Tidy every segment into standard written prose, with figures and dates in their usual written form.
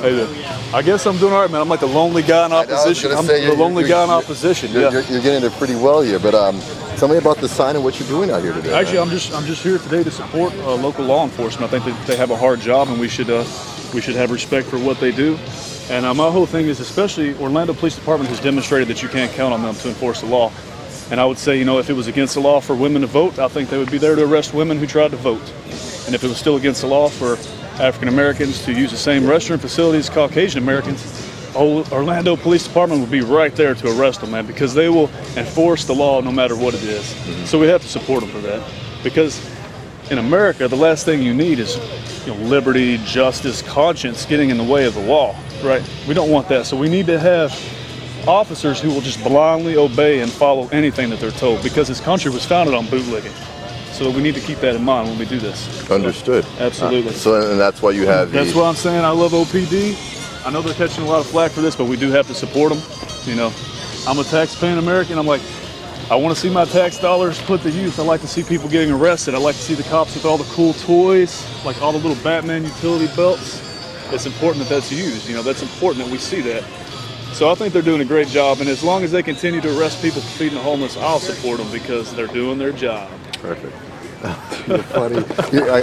I guess I'm doing all right, man. I'm like the lonely guy in opposition. I'm the lonely guy in opposition. You're getting it pretty well here, but tell me about the sign and what you're doing out here today. Actually, I'm just here today to support local law enforcement. I think that they have a hard job, and we should have respect for what they do. And my whole thing is, especially Orlando Police Department has demonstrated that you can't count on them to enforce the law. And I would say, you know, if it was against the law for women to vote, I think they would be there to arrest women who tried to vote. And if it was still against the law for African Americans to use the same restroom facilities as Caucasian Americans, Orlando Police Department would be right there to arrest them, man, because they will enforce the law no matter what it is. So we have to support them for that. Because in America, the last thing you need is, you know, liberty, justice, conscience getting in the way of the law, right? We don't want that. So we need to have officers who will just blindly obey and follow anything that they're told, because this country was founded on bootlegging. So we need to keep that in mind when we do this. Understood. So, absolutely. So and that's why you have. That's why I'm saying I love OPD. I know they're catching a lot of flack for this, but we do have to support them. You know, I'm a tax-paying American. I'm like, I want to see my tax dollars put to use. I like to see people getting arrested. I like to see the cops with all the cool toys, like all the little Batman utility belts. It's important that that's used. You know, that's important that we see that. So I think they're doing a great job, and as long as they continue to arrest people for feeding the homeless, I'll support them because they're doing their job. Perfect. You're funny.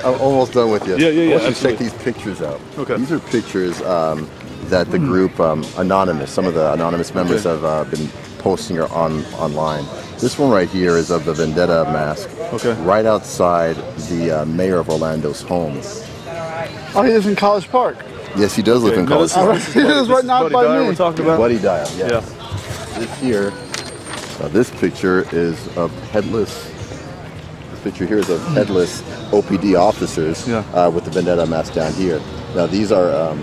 I'm almost done with you. Yeah. I want you to check these pictures out. Okay. These are pictures that the group Anonymous, some of the Anonymous members have been posting online. This one right here is of the Vendetta mask. Okay. Right outside the mayor of Orlando's home. Oh, he lives in College Park. Yes, he does live in College Park. He lives right now by me. We're talking about Buddy Dial. Yes. Yeah. This here. This picture is of headless. This picture here is of headless OPD officers with the Vendetta mask down here. Now these are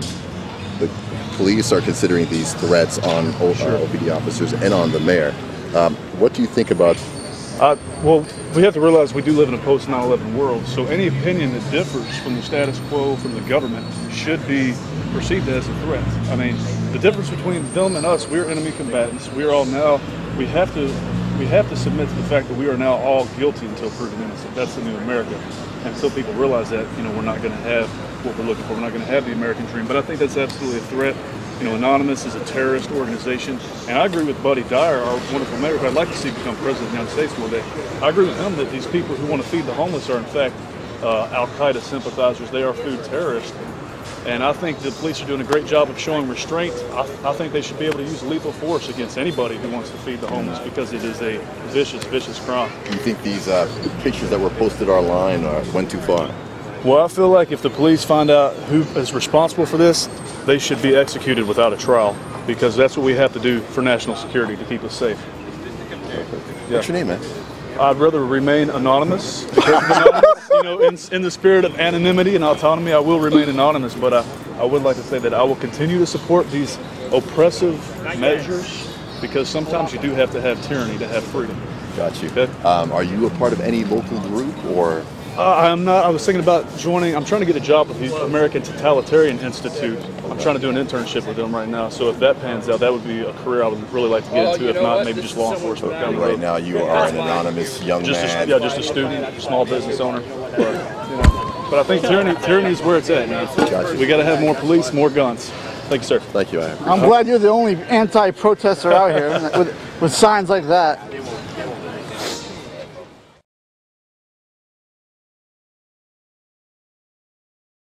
the police are considering these threats on OPD officers and on the mayor. What do you think about? Well, we have to realize we do live in a post 9/11 world, so any opinion that differs from the status quo from the government should be perceived as a threat. I mean, the difference between them and us, we're enemy combatants. We are all now, we have to submit to the fact that we are now all guilty until proven innocent. That's the new America. And until people realize that, you know, we're not going to have what we're looking for. We're not going to have the American dream. But I think that's absolutely a threat. You know, Anonymous is a terrorist organization, and I agree with Buddy Dyer, our wonderful mayor, who I'd like to see become president of the United States one day. I agree with him that these people who want to feed the homeless are in fact Al-Qaeda sympathizers. They are food terrorists. And I think the police are doing a great job of showing restraint. I think they should be able to use lethal force against anybody who wants to feed the homeless, because it is a vicious, vicious crime. Do you think these pictures that were posted online went too far? Well, I feel like if the police find out who is responsible for this, they should be executed without a trial, because that's what we have to do for national security to keep us safe. Yeah. What's your name, man? I'd rather remain anonymous. You know, in the spirit of anonymity and autonomy, I will remain anonymous, but I would like to say that I will continue to support these oppressive measures, because sometimes you do have to have tyranny to have freedom. Got you. Okay? Are you a part of any local group, or? I'm not. I was thinking about joining. I'm trying to get a job with the American Totalitarian Institute. I'm trying to do an internship with them right now. So if that pans out, that would be a career I would really like to get into. If not, maybe just law enforcement. Right now, you are an anonymous young man. Just a student, small business owner. But I think tyranny is where it's at, man. Gotcha. We got to have more police, more guns. Thank you, sir. Thank you, I'm glad you're the only anti-protester out here with signs like that.